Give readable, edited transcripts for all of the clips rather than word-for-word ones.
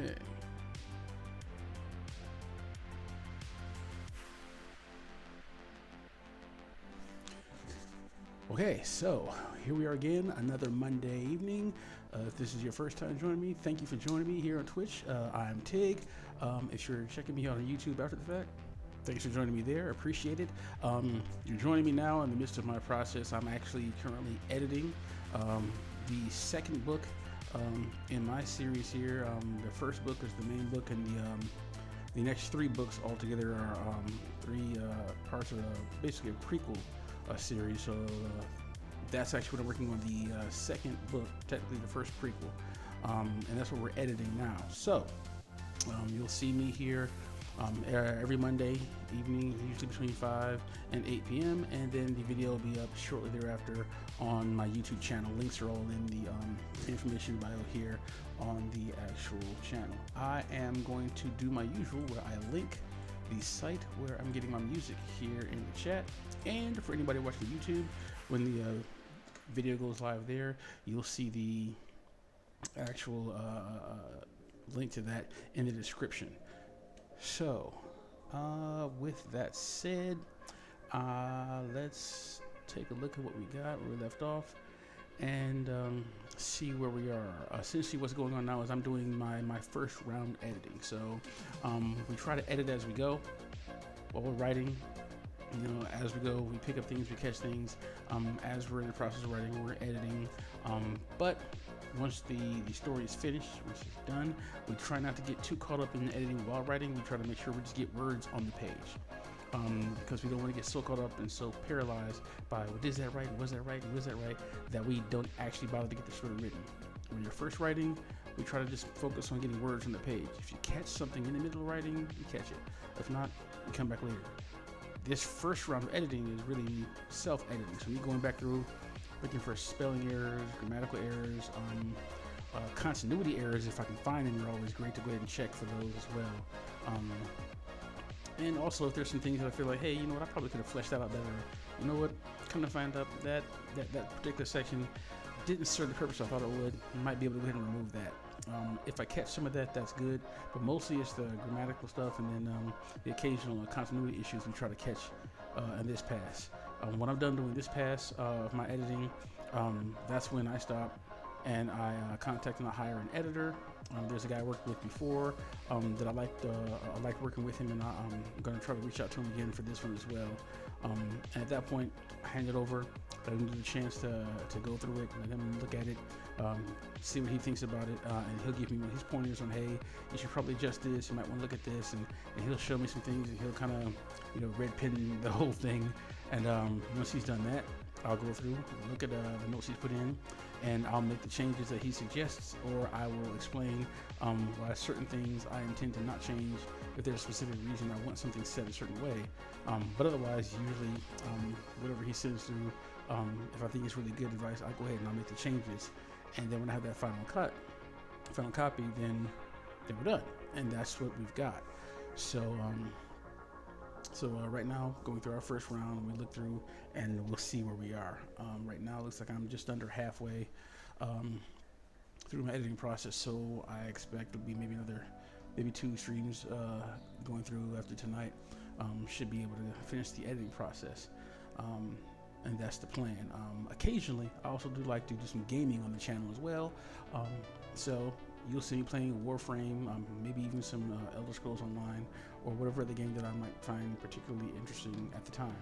Okay. Okay, so here we are again, another Monday evening. If this is your first time joining me, thank you for joining me here on Twitch. I'm Tig. If you're checking me out on YouTube after the fact, thanks for joining me there. Appreciate it. You're joining me now in the midst of my process. I'm actually currently editing the second book in my series here. The first book is the main book, and the next three books altogether are three parts of basically a prequel series. So that's actually what I'm working on, the second book, technically the first prequel, and that's what we're editing now. So you'll see me here every Monday evening, usually between 5 and 8 p.m. And then the video will be up shortly thereafter on my YouTube channel. Links are all in the information bio here on the actual channel. I am going to do my usual where I link the site where I'm getting my music here in the chat. And for anybody watching YouTube, when the video goes live there, you'll see the actual link to that in the description. So, with that said, let's take a look at what we got, where we left off, and see where we are. Essentially, what's going on now is I'm doing my first round editing. So, we try to edit as we go while we're writing. You know, as we go, we pick up things, we catch things. As we're in the process of writing, we're editing. But once the story is finished, once it's done, we try not to get too caught up in the editing while writing. We try to make sure we just get words on the page, because we don't want to get so caught up and so paralyzed by, well, is that right? Was that right? Was that right? That we don't actually bother to get the story written. When you're first writing, we try to just focus on getting words on the page. If you catch something in the middle of writing, you catch it. If not, you come back later. This first round of editing is really self-editing. So you're going back through, looking for spelling errors, grammatical errors, continuity errors. If I can find them, they're always great to go ahead and check for those as well. And also, if there's some things that I feel like, hey, you know what, I probably could have fleshed that out better. You know what, come to find out that particular section didn't serve the purpose I thought it would. You might be able to go ahead and remove that. If I catch some of that, that's good. But mostly it's the grammatical stuff, and then the occasional continuity issues we try to catch in this pass. When I'm done doing this pass of my editing, that's when I stop and I contact and I hire an editor. There's a guy I worked with before that I liked working with him, and I'm going to try to reach out to him again for this one as well. And at that point, I hand it over. Let him get a chance to go through it, let him look at it, see what he thinks about it, and he'll give me his pointers on, hey, you should probably adjust this, you might want to look at this, and he'll show me some things, and he'll kind of, red pen the whole thing. And once he's done that, I'll go through, look at the notes he's put in, and I'll make the changes that he suggests, or I will explain why certain things I intend to not change if there's a specific reason I want something said a certain way. But otherwise, usually, whatever he sends through, if I think it's really good advice, I'll go ahead and I'll make the changes. And then when I have that final copy, then we're done. And that's what we've got. So, right now, going through our first round, we look through and we'll see where we are. Right now, it looks like I'm just under halfway through my editing process. So I expect it'll be maybe 2 streams going through after tonight. Should be able to finish the editing process. And that's the plan. Occasionally, I also do like to do some gaming on the channel as well. So you'll see me playing Warframe, maybe even some Elder Scrolls Online, or whatever other game that I might find particularly interesting at the time.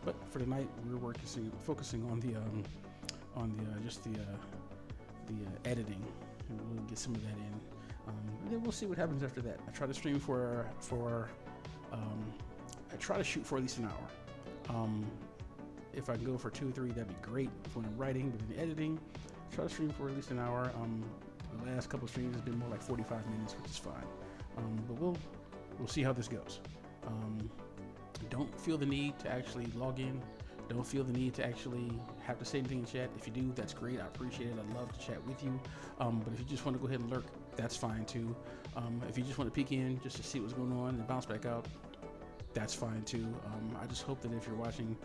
But for tonight, we're focusing on the editing, and we'll get some of that in. And then we'll see what happens after that. I try to stream I try to shoot for at least an hour. If I can go for 2 or 3, that'd be great when I'm writing, but in editing, try to stream for at least an hour. The last couple of streams has been more like 45 minutes, which is fine. But we'll see how this goes. Don't feel the need to actually log in. Don't feel the need to actually have to say anything in chat. If you do, that's great. I appreciate it. I'd love to chat with you. But if you just want to go ahead and lurk, that's fine too. If you just want to peek in just to see what's going on and bounce back out, that's fine too. I just hope that if you're watching,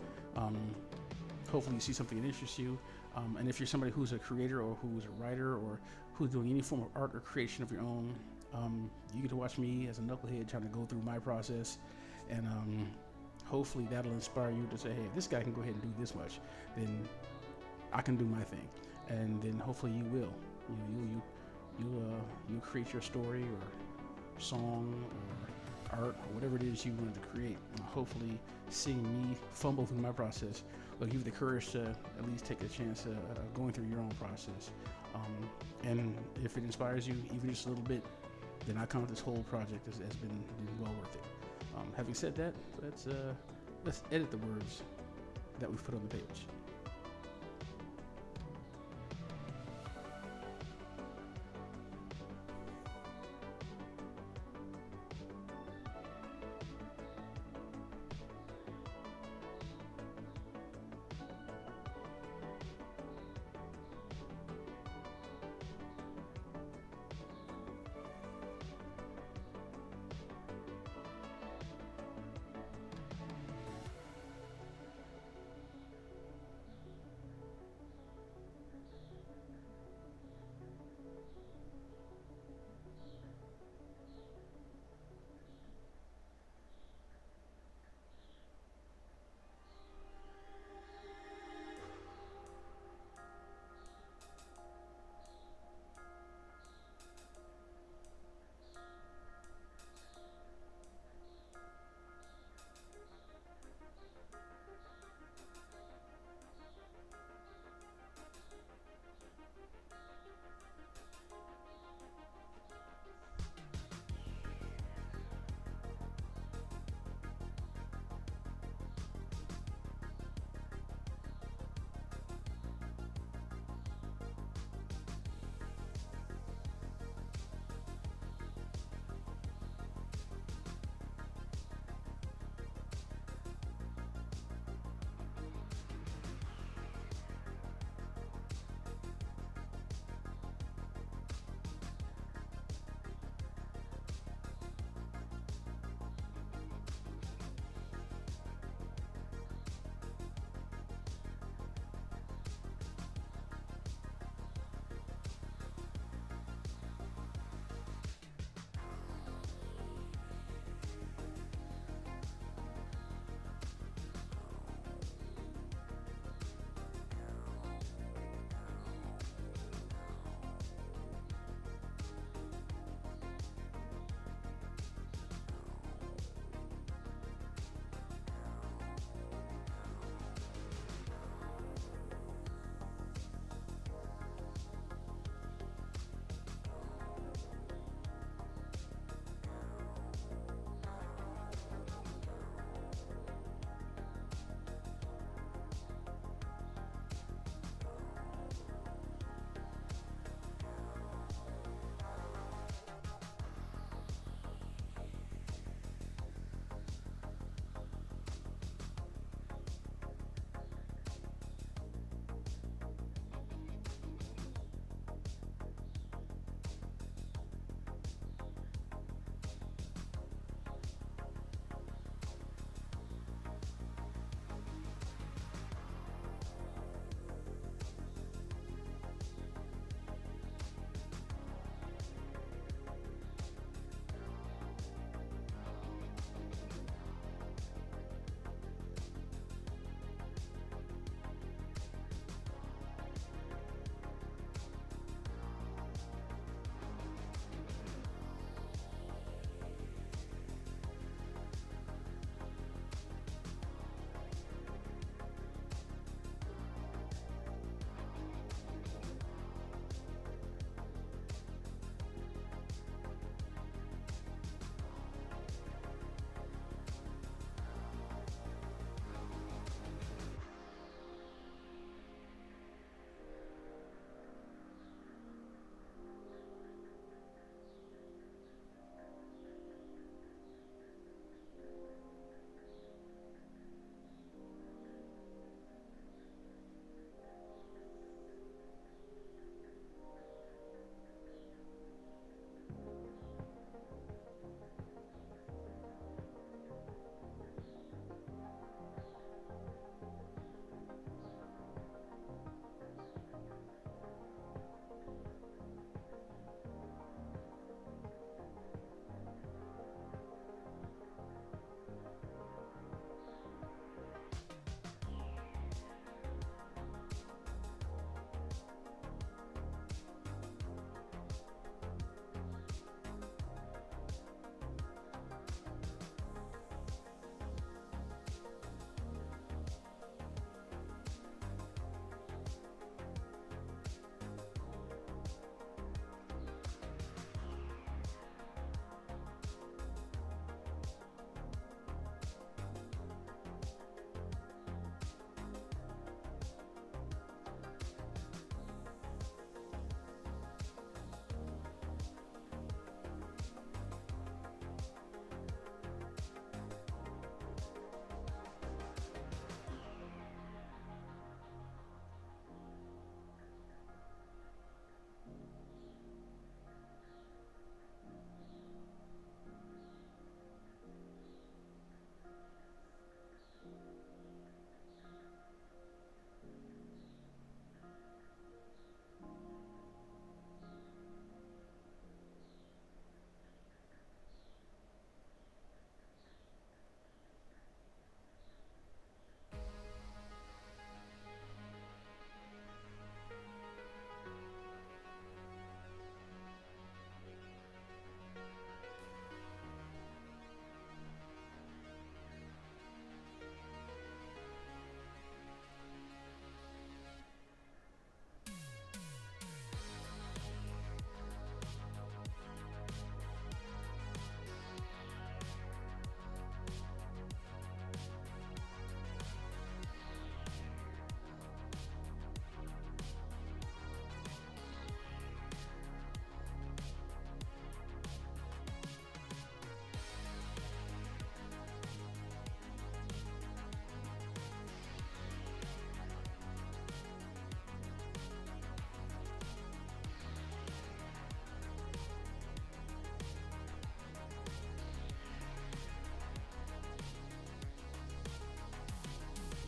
hopefully you see something that interests you. And if you're somebody who's a creator or who's a writer or who's doing any form of art or creation of your own, you get to watch me as a knucklehead trying to go through my process, and hopefully that'll inspire you to say, hey, if this guy can go ahead and do this much, then I can do my thing, and then hopefully you will. You create your story or song or art or whatever it is you wanted to create. Hopefully, seeing me fumble through my process will give you the courage to at least take a chance at going through your own process. And if it inspires you even just a little bit, then I count this whole project as been well worth it. Having said that, let's edit the words that we've put on the page.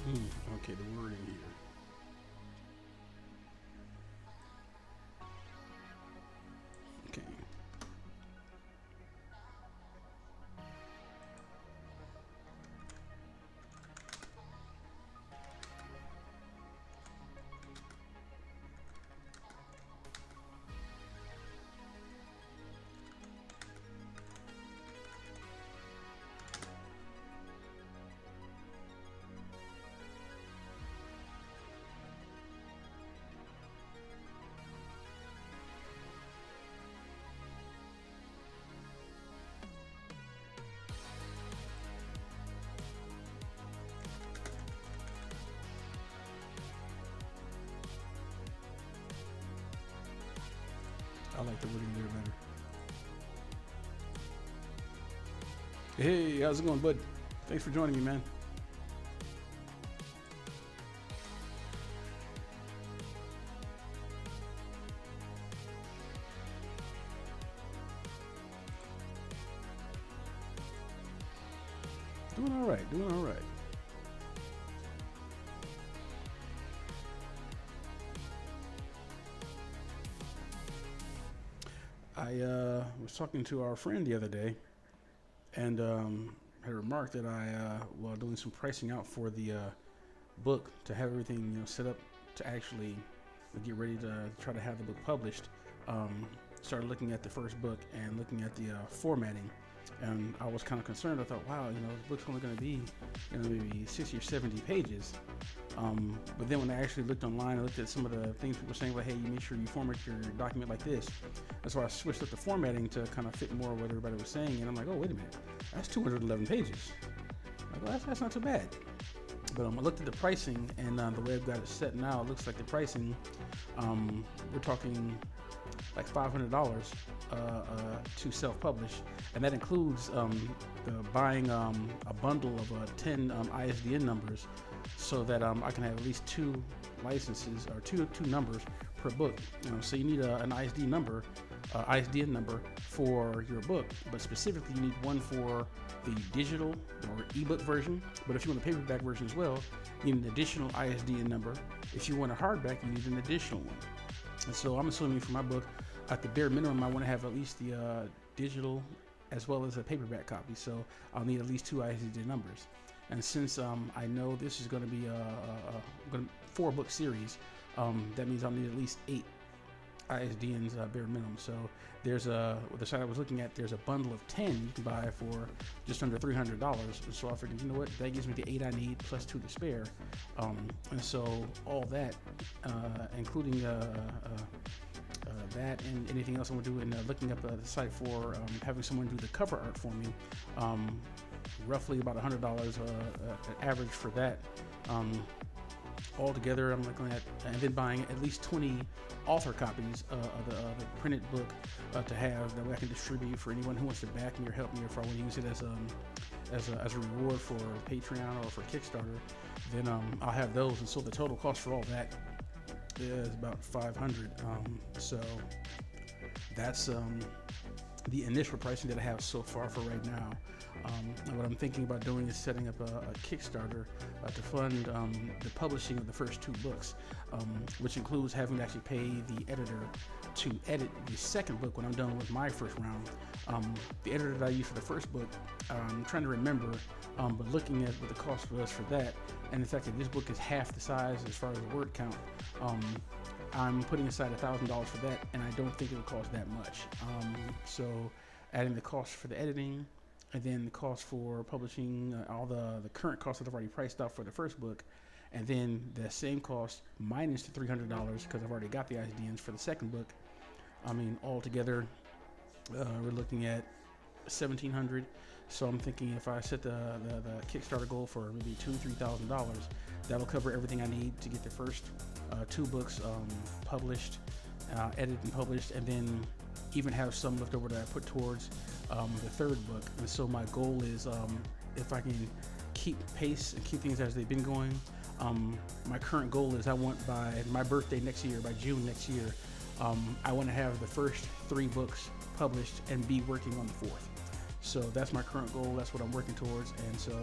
Okay, the wording here. Okay. I like the wording there better. Hey, how's it going, bud? Thanks for joining me, man. Doing all right, doing all right. I was talking to our friend the other day, and had remarked that while doing some pricing out for the book to have everything set up to actually get ready to try to have the book published, started looking at the first book and looking at the formatting, and I was kind of concerned. I thought, wow, this book's only going to be maybe 60 or 70 pages. But then when I actually looked online, I looked at some of the things people were saying, like, hey, you make sure you format your document like this. That's why I switched up the formatting to kind of fit more what everybody was saying. And I'm like, oh, wait a minute, that's 211 pages. Like, well, that's not too bad. But I looked at the pricing, and the way I've got it set now, it looks like the pricing, we're talking like $500 to self-publish, and that includes the buying a bundle of 10 ISDN numbers, so that I can have at least 2 licenses or two numbers per book. So you need an ISDN number for your book, but specifically you need one for the digital or ebook version. But if you want a paperback version as well, you need an additional ISDN number. If you want a hardback, you need an additional one. And so I'm assuming for my book, at the bare minimum, I want to have at least the digital as well as a paperback copy. So I'll need at least 2 ISDN numbers. And since I know this is going to be a 4-book series, that means I'll need at least 8 ISDNs bare minimum. So there's the site I was looking at, there's a bundle of 10 you can buy for just under $300. So I figured, you know what, that gives me the 8 I need plus 2 to spare. And so all that, including that and anything else I'm gonna do, and looking up the site for having someone do the cover art for me, roughly about $100 average for that. Altogether, I'm looking at, and then buying at least 20 author copies of the printed book to have, that way I can distribute for anyone who wants to back me or help me, or if I want to use it as a reward for Patreon or for Kickstarter, then I'll have those. And so the total cost for all that is about $500. So that's the initial pricing that I have so far for right now. What I'm thinking about doing is setting up a Kickstarter to fund the publishing of the first 2 books, which includes having to actually pay the editor to edit the second book when I'm done with my first round. The editor that I used for the first book, I'm trying to remember, but looking at what the cost was for that, and the fact that this book is half the size as far as the word count, I'm putting aside $1,000 for that, and I don't think it'll cost that much. So adding the cost for the editing, and then the cost for publishing, all the current costs that I've already priced out for the first book, and then the same cost minus the $300 because I've already got the ISDNs for the second book. I mean, altogether, we're looking at $1,700. So I'm thinking if I set the Kickstarter goal for maybe $2,000-3,000, that'll cover everything I need to get the first 2 books published, edited and published, and then even have some left over that I put towards the third book. And so my goal is, if I can keep pace and keep things as they've been going, my current goal is I want by my birthday next year, by June next year, I want to have the first 3 books published and be working on the 4th. So that's my current goal. That's what I'm working towards. And so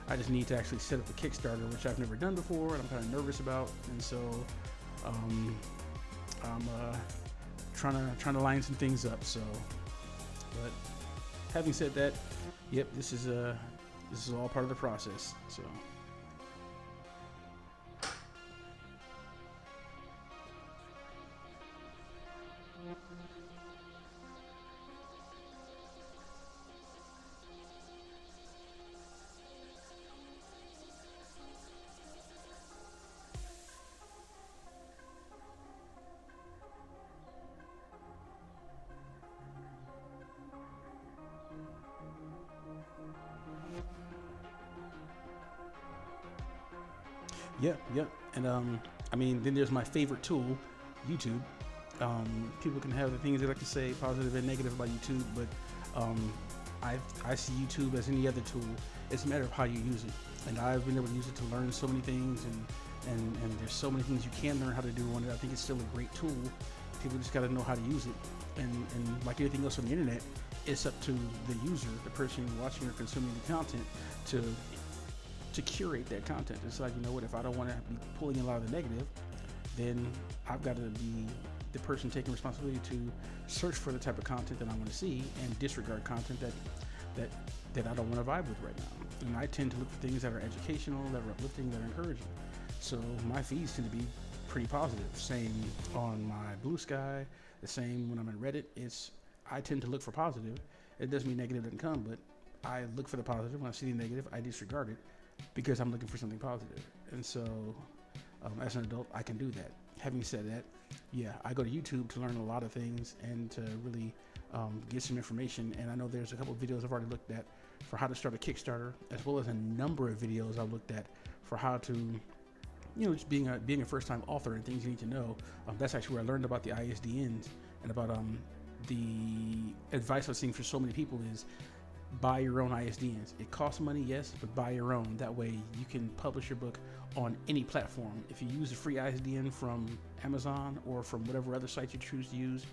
I just need to actually set up a Kickstarter, which I've never done before, and I'm kind of nervous about. And so um, I'm trying to line some things up. So, but having said that, yep, this is all part of the process. So. Yeah, yeah, and I mean, then there's my favorite tool, YouTube. People can have the things they like to say, positive and negative about YouTube, but um, I see YouTube as any other tool. It's a matter of how you use it, and I've been able to use it to learn so many things, and there's so many things you can learn how to do on it. I think it's still a great tool. People just got to know how to use it, and like anything else on the internet, it's up to the user, the person watching or consuming the content, to curate that content. It's like, you know what, if I don't want to be pulling in a lot of the negative, then I've got to be the person taking responsibility to search for the type of content that I want to see and disregard content that I don't want to vibe with right now. And I tend to look for things that are educational, that are uplifting, that are encouraging. So my feeds tend to be pretty positive. Same on my Blue Sky, the same when I'm on Reddit. I tend to look for positive. It doesn't mean negative doesn't come, but I look for the positive. When I see the negative, I disregard it because I'm looking for something positive. And so as an adult, I can do that. Having said that, yeah, I go to YouTube to learn a lot of things and to really get some information. And I know there's a couple of videos I've already looked at for how to start a Kickstarter, as well as a number of videos I've looked at for how to, just being a first-time author and things you need to know. That's actually where I learned about the ISDNs and about the advice I've seen for so many people is buy your own ISDNs. It costs money, yes, but buy your own. That way you can publish your book on any platform. If you use a free ISDN from Amazon or from whatever other site you choose to use,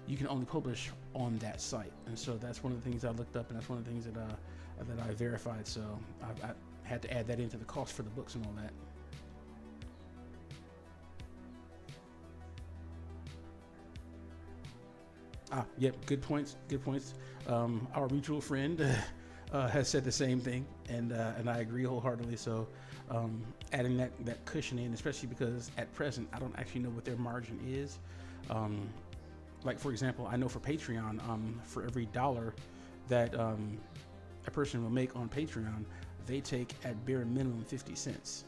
you can only publish on that site. And so that's one of the things I looked up, and that's one of the things that I verified. So I had to add that into the cost for the books and all that. Yep, good points. Good points. Our mutual friend has said the same thing, and I agree wholeheartedly. So, adding that cushion in, especially because at present I don't actually know what their margin is. Like for example, I know for Patreon, for every dollar that a person will make on Patreon, they take at bare minimum 50 cents.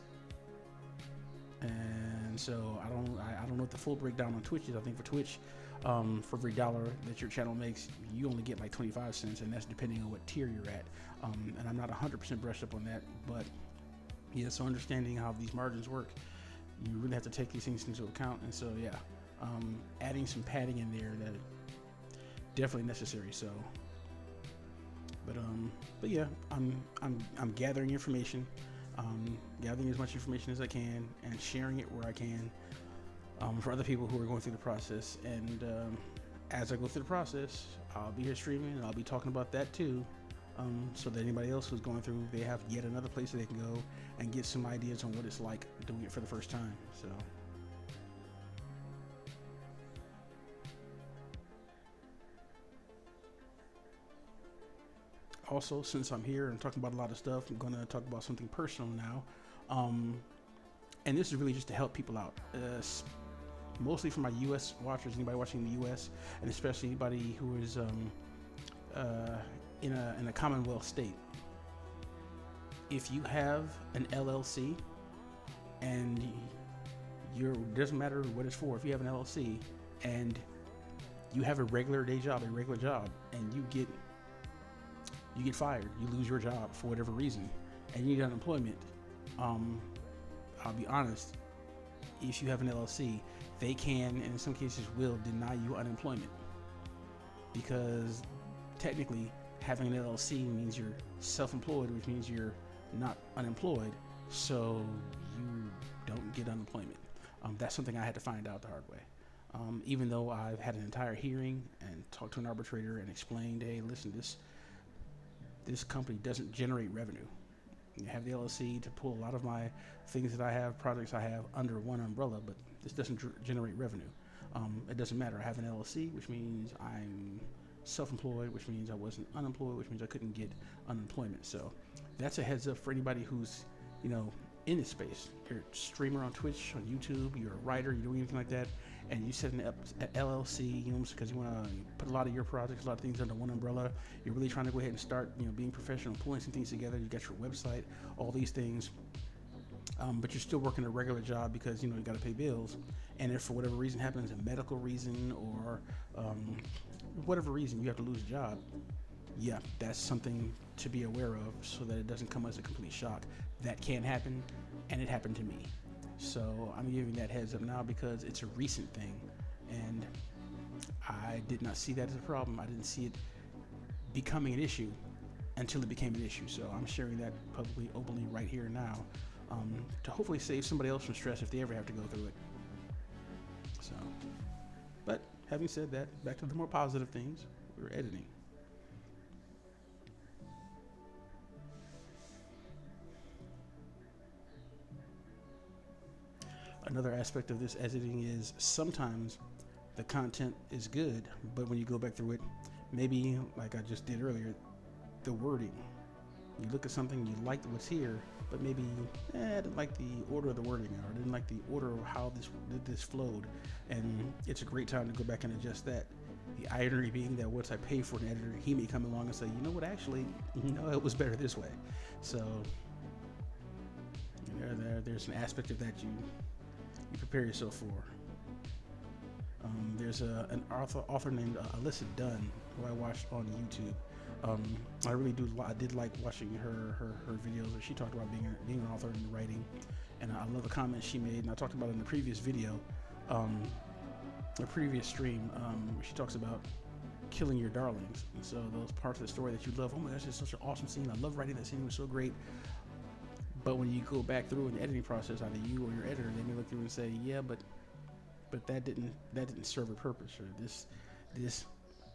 And so I don't know what the full breakdown on Twitch is. I think for Twitch, for every dollar that your channel makes, you only get like 25 cents, and that's depending on what tier you're at. And I'm not 100% brushed up on that, but yeah, so understanding how these margins work, you really have to take these things into account. And so yeah, adding some padding in there, that definitely necessary. So, but yeah, I'm gathering information, gathering as much information as I can, and sharing it where I can. For other people who are going through the process. And as I go through the process, I'll be here streaming, and I'll be talking about that too, so that anybody else who's going through, they have yet another place that they can go and get some ideas on what it's like doing it for the first time. So also, since I'm here and talking about a lot of stuff, I'm going to talk about something personal now. And this is really just to help people out, mostly for my U.S. watchers, anybody watching in the U.S., and especially anybody who is in a Commonwealth state. If you have an LLC, and doesn't matter what it's for, if you have an LLC and you have a regular job, and you get fired, you lose your job for whatever reason, and you need unemployment, I'll be honest, if you have an LLC, they can, and in some cases will, deny you unemployment, because technically having an LLC means you're self-employed, which means you're not unemployed, so you don't get unemployment. That's something I had to find out the hard way. Even though I've had an entire hearing and talked to an arbitrator and explained, hey, listen, this company doesn't generate revenue. I have the LLC to pull a lot of my things that I have, projects I have under one umbrella, but this doesn't generate revenue. It doesn't matter. I have an LLC, which means I'm self-employed, which means I wasn't unemployed, which means I couldn't get unemployment. So that's a heads up for anybody who's, you know, in this space. You're a streamer on Twitch, on YouTube, you're a writer, you're doing anything like that, and you set an LLC, you know, because you want to put a lot of your projects, a lot of things under one umbrella. You're really trying to go ahead and start, you know, being professional, pulling some things together. You got your website, all these things. But you're still working a regular job because, you know, you got to pay bills. And if for whatever reason happens, a medical reason or whatever reason you have to lose a job, yeah, that's something to be aware of so that it doesn't come as a complete shock. That can happen, and it happened to me. So I'm giving that heads up now because it's a recent thing, and I did not see that as a problem. I didn't see it becoming an issue until it became an issue. So I'm sharing that publicly, openly, right here and now, to hopefully save somebody else from stress if they ever have to go through it. So, but having said that, back to the more positive things. We're editing. Another aspect of this editing is sometimes the content is good, but when you go back through it, maybe like I just did earlier, the wording. You look at something, you like what's here, but maybe I didn't like the order of the wording, or I didn't like the order of how this flowed, and it's a great time to go back and adjust that. The irony being that once I pay for an editor, he may come along and say, you know what, actually, no, it was better this way. So there's an aspect of that you prepare yourself for. There's an author named Alyssa Dunn who I watched on YouTube. I did like watching her videos where she talked about being an author and writing, and I love the comments she made, and I talked about it in the previous video, the previous stream. She talks about killing your darlings, and so those parts of the story that you love. Oh my gosh, it's such an awesome scene. I love writing that scene. It was so great. But when you go back through an editing process, either you or your editor, they may look through and say, yeah, but that didn't serve a purpose, or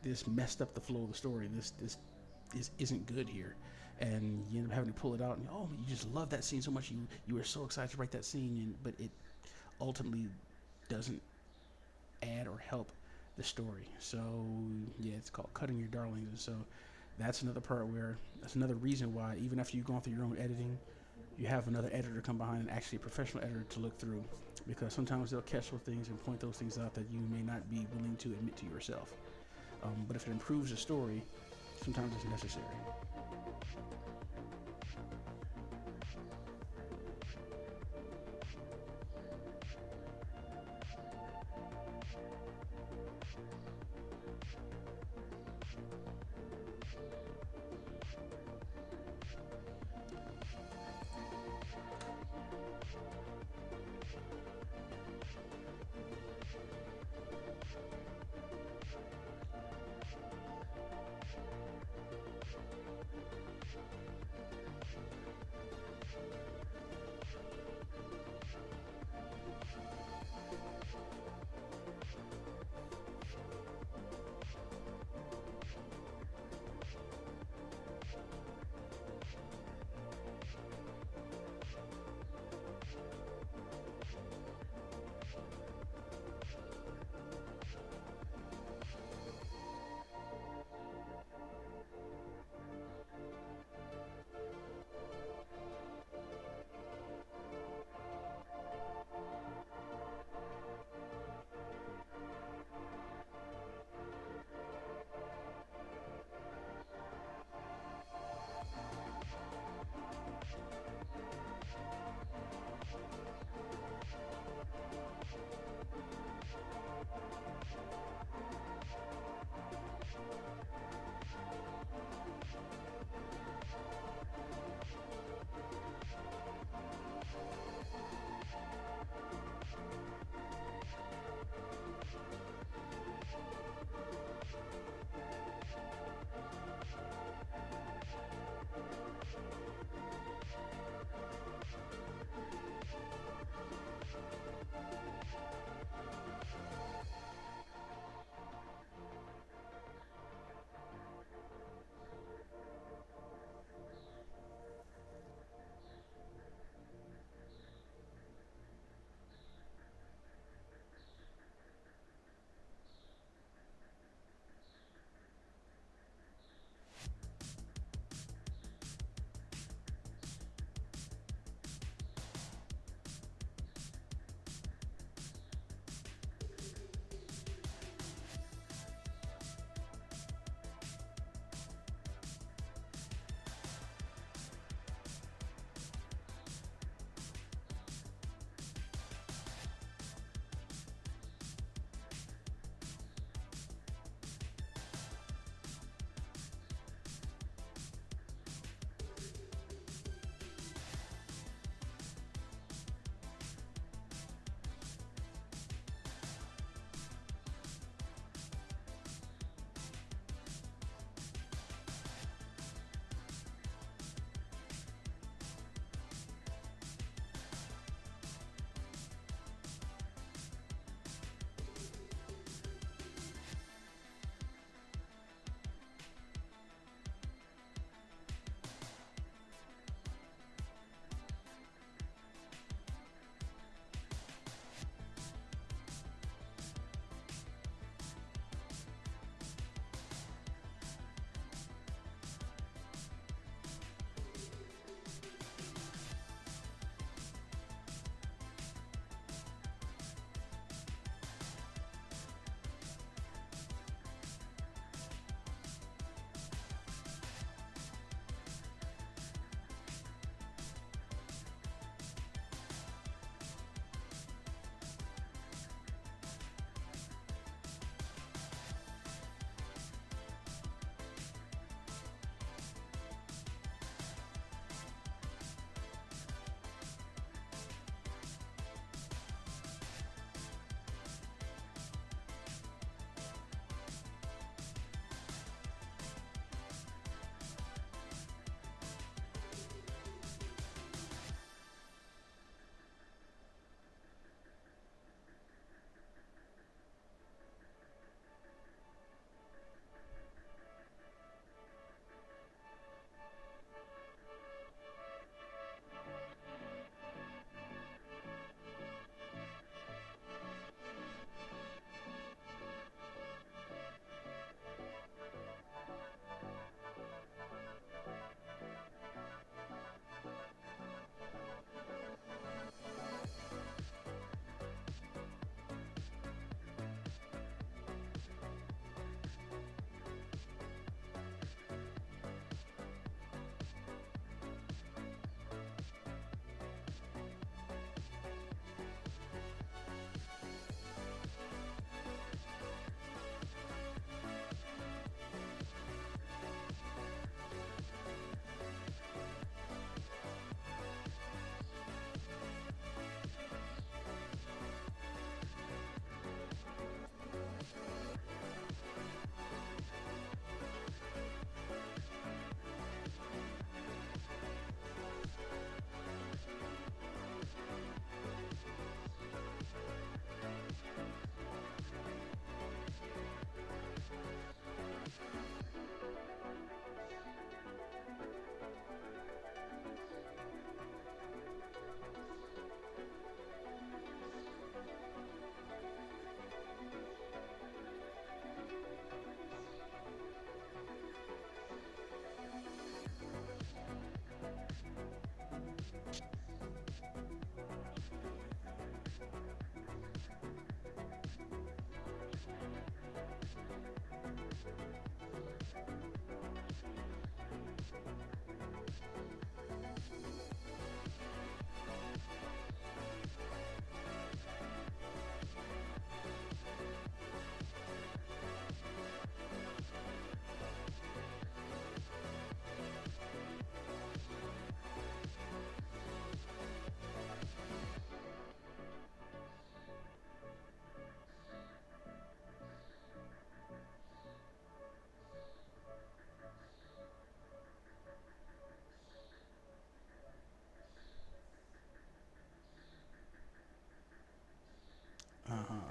this messed up the flow of the story. This isn't good here, and you end up having to pull it out. And you just love that scene so much. You were so excited to write that scene, but it ultimately doesn't add or help the story. So yeah, it's called cutting your darlings. And so that's another reason why even after you've gone through your own editing, you have another editor come behind, and actually a professional editor to look through, because sometimes they'll catch those things and point those things out that you may not be willing to admit to yourself. But if it improves the story, sometimes it's necessary.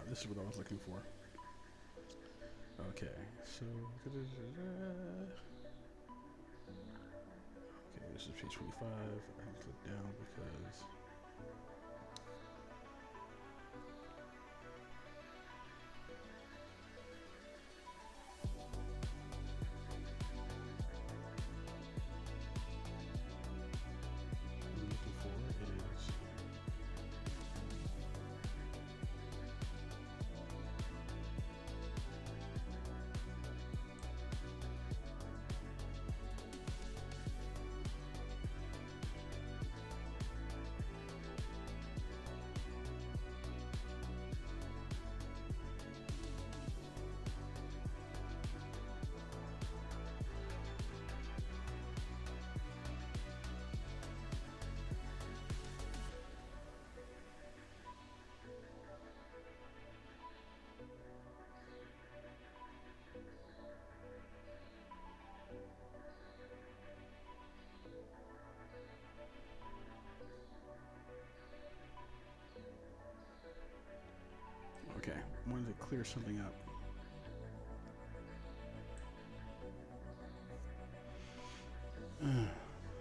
This is what I was looking for. Okay, so okay, this is page 25. I can click down because what I'm looking for is okay. I wanted to clear something up.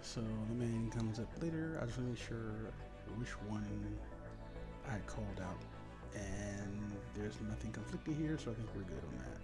So the main comes up later. I just want to make sure which one I had called out, and there's nothing conflicting here, so I think we're good on that.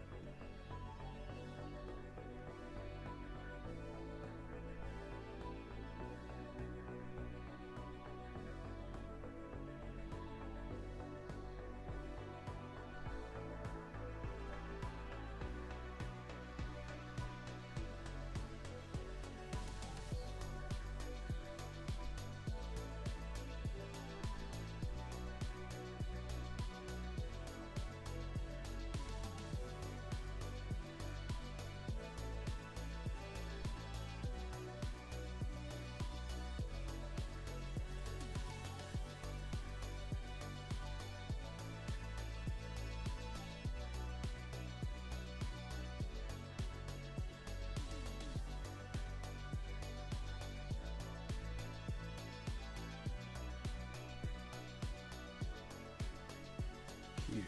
Here.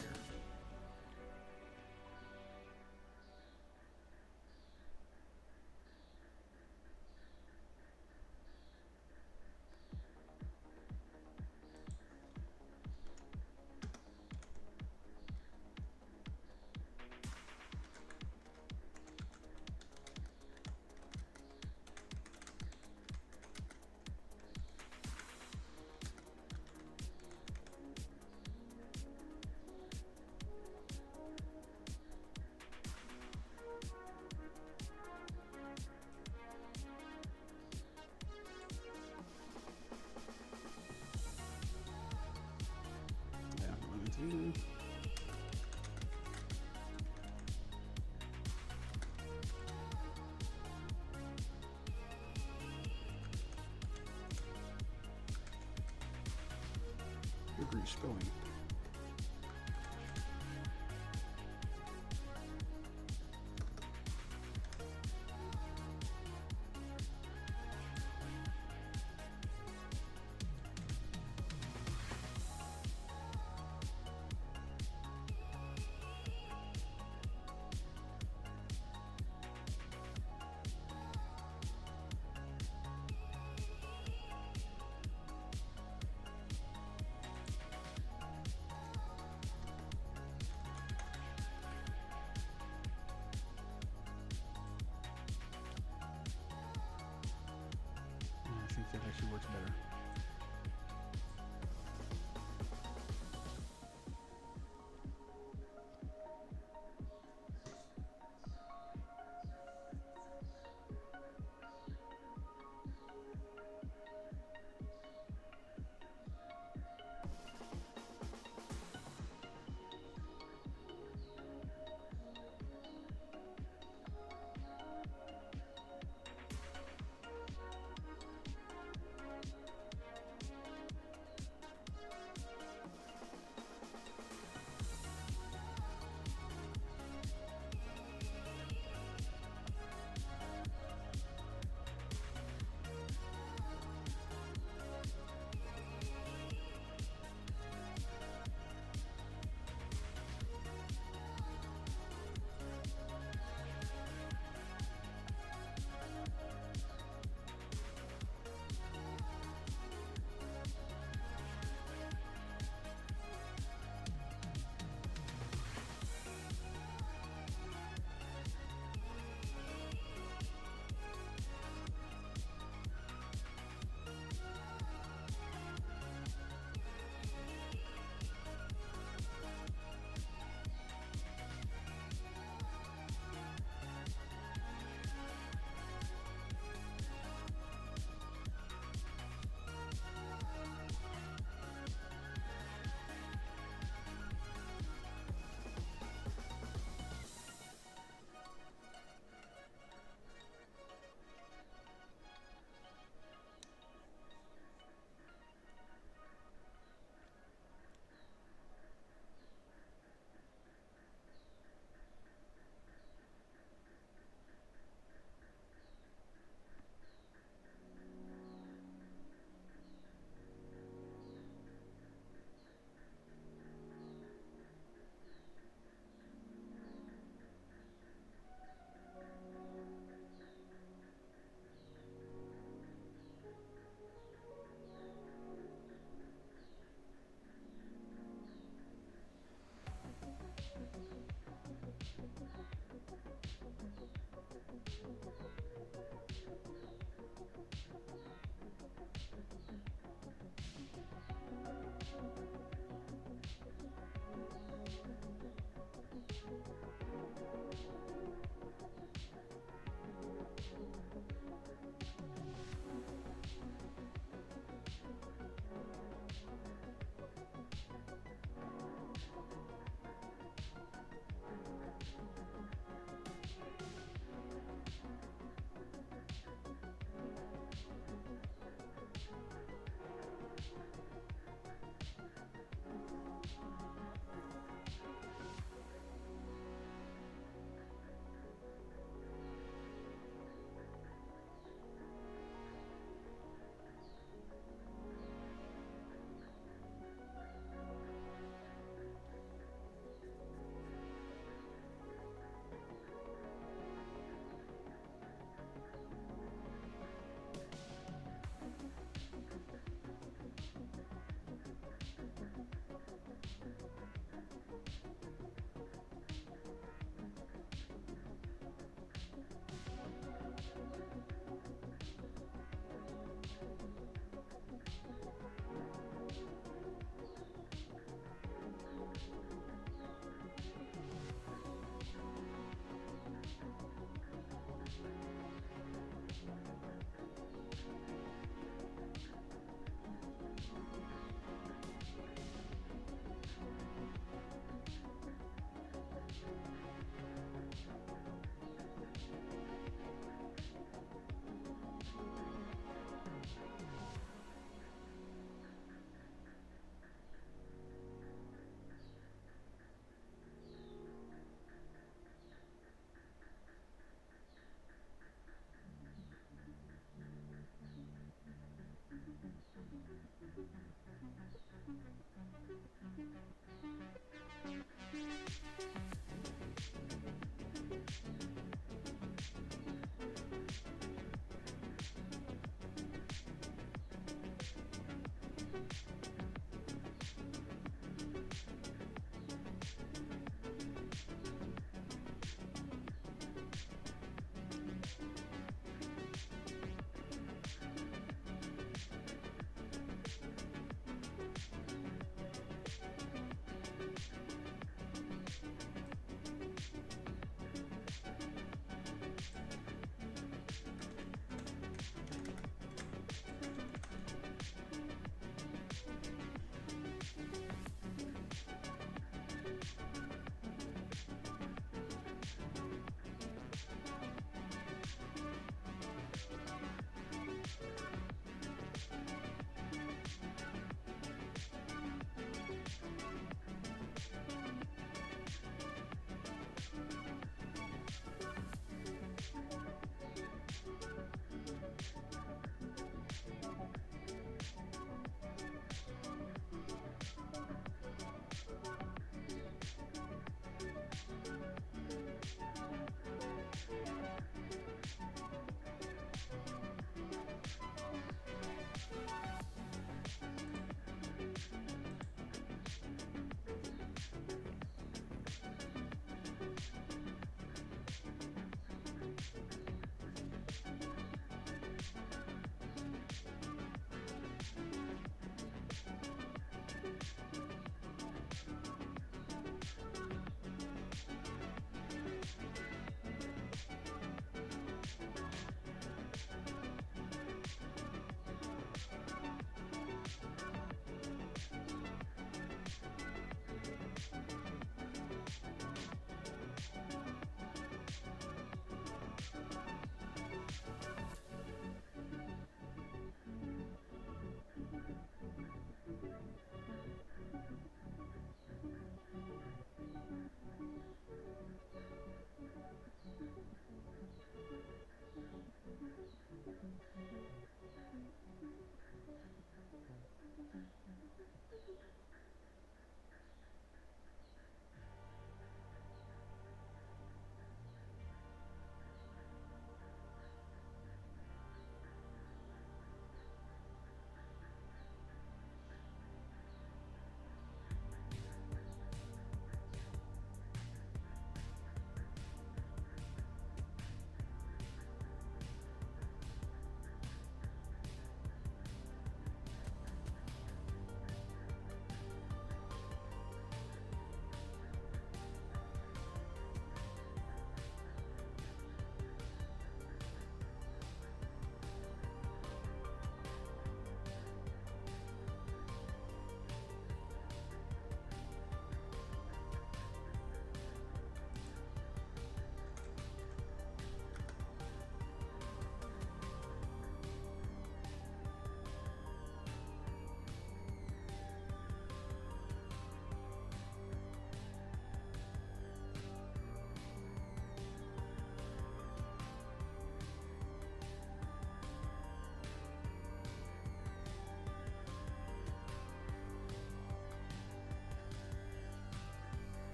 Yeah, 1 and 2. Degree spelling. I think that actually works better.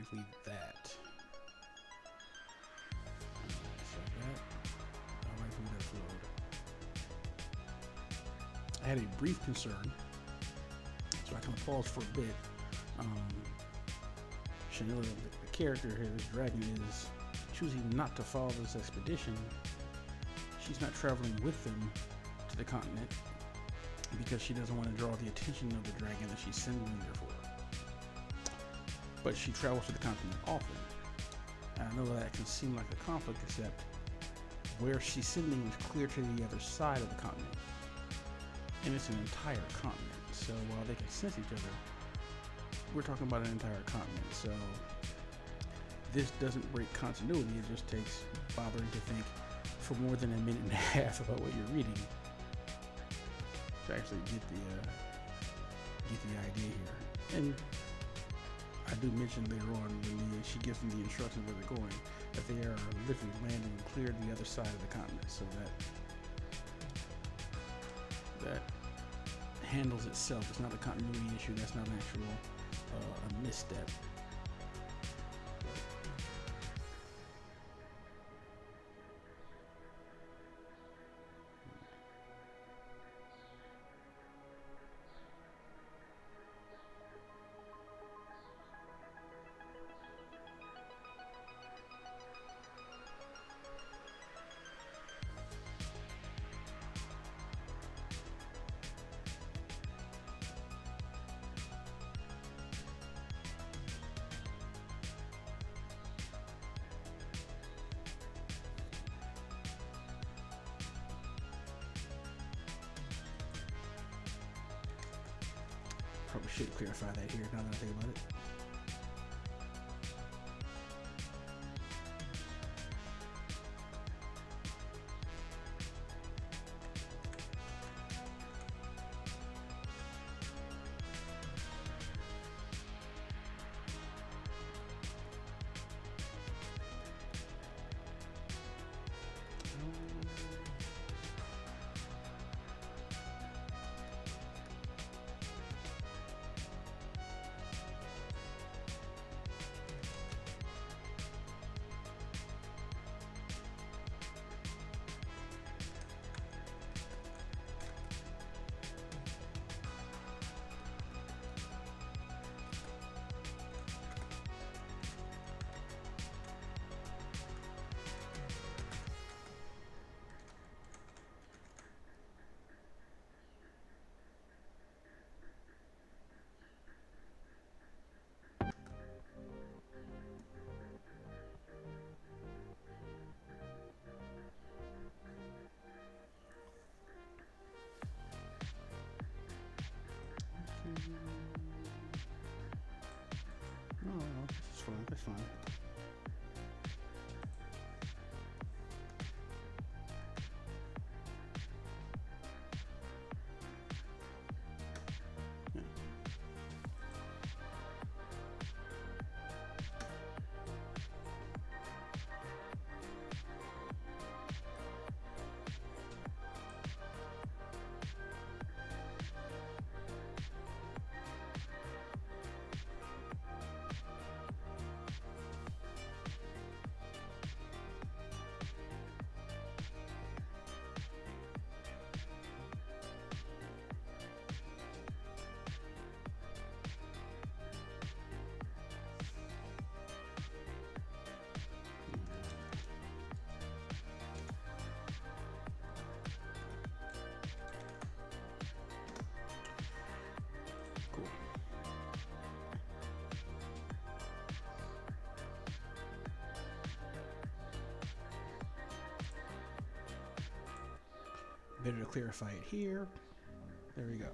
briefly that. So that, I'll wait for that to load. I had a brief concern, so I kind of paused for a bit. Chanilla, the character here, this dragon, is choosing not to follow this expedition. She's not traveling with them to the continent because she doesn't want to draw the attention of the dragon that she's sending them there for. But she travels to the continent often. And I know that can seem like a conflict, except where she's sending is clear to the other side of the continent. And it's an entire continent. So while they can sense each other, we're talking about an entire continent. So this doesn't break continuity. It just takes bothering to think for more than a minute and a half about what you're reading to actually get the idea here. And I do mention later on when she gives them the instructions where they're going, that they are literally landing and clear the other side of the continent, so that handles itself. It's not a continuity issue. That's not an actual a misstep. Probably should clarify that here now that I think about it. No, that's fine. That's fine. Cool. Better to clarify it here. There we go.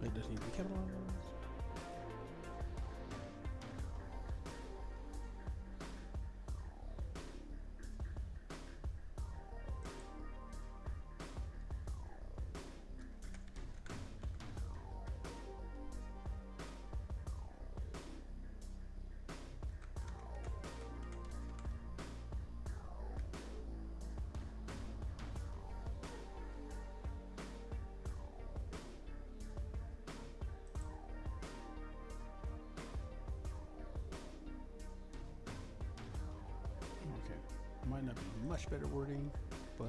It doesn't need to be capitalized. Okay. Might not be much better wording, but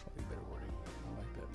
slightly better wording. I like that.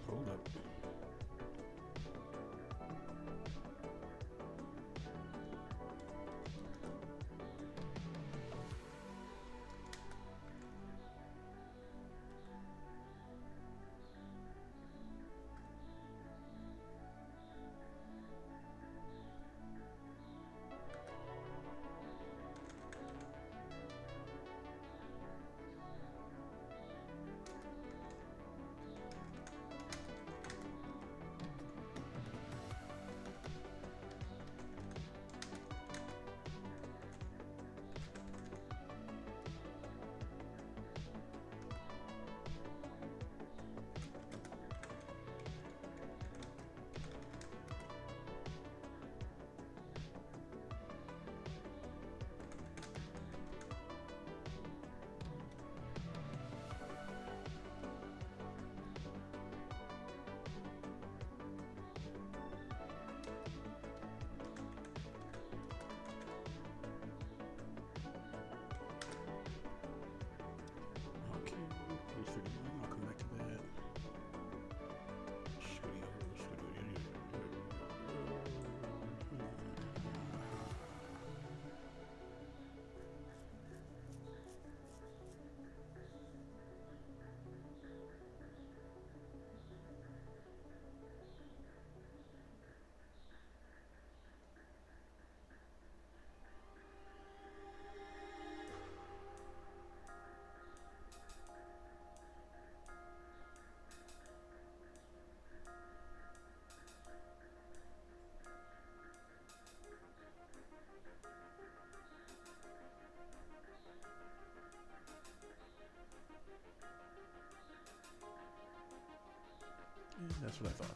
Hold up. Okay, page 31. I'll come back to that. Yeah, that's what I thought.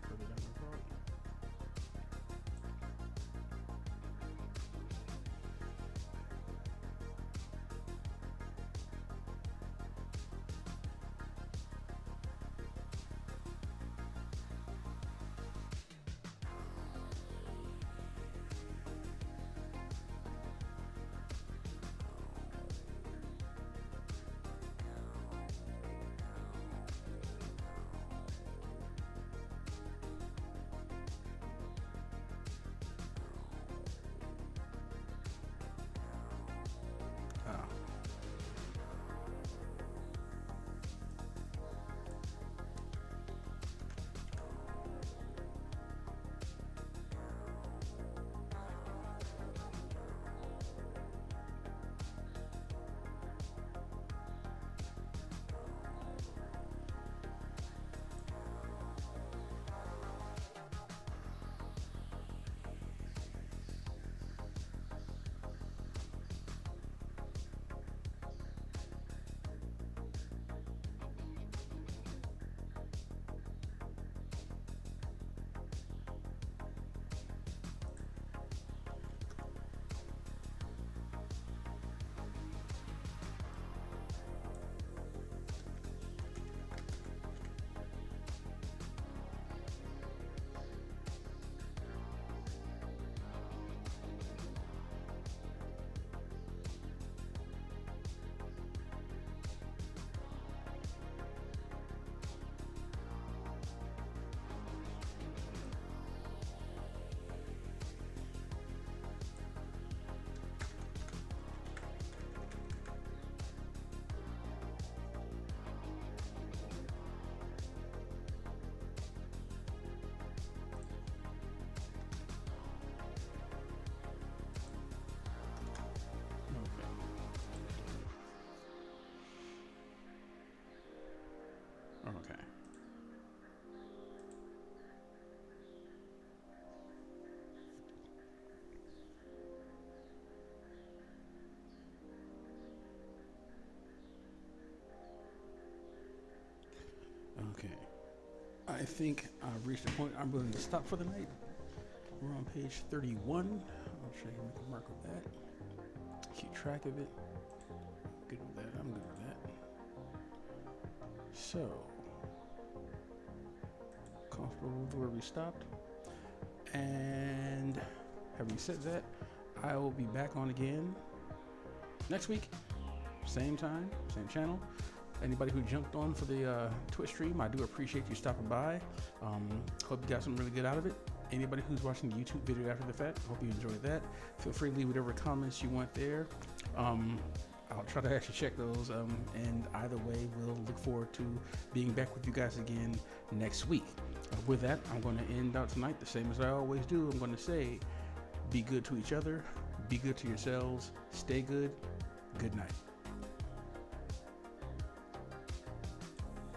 Further down my thought. I think I've reached a point I'm willing to stop for the night. We're on page 31. I'll show you, make a mark of that. Keep track of it. Good with that. I'm good with that. So, comfortable with where we stopped. And having said that, I will be back on again next week. Same time, same channel. Anybody who jumped on for the Twitch stream, I do appreciate you stopping by. Hope you got something really good out of it. Anybody who's watching the YouTube video after the fact, hope you enjoyed that. Feel free to leave whatever comments you want there. I'll try to actually check those. And either way, we'll look forward to being back with you guys again next week. With that, I'm going to end out tonight the same as I always do. I'm going to say, be good to each other, be good to yourselves, stay good, good night.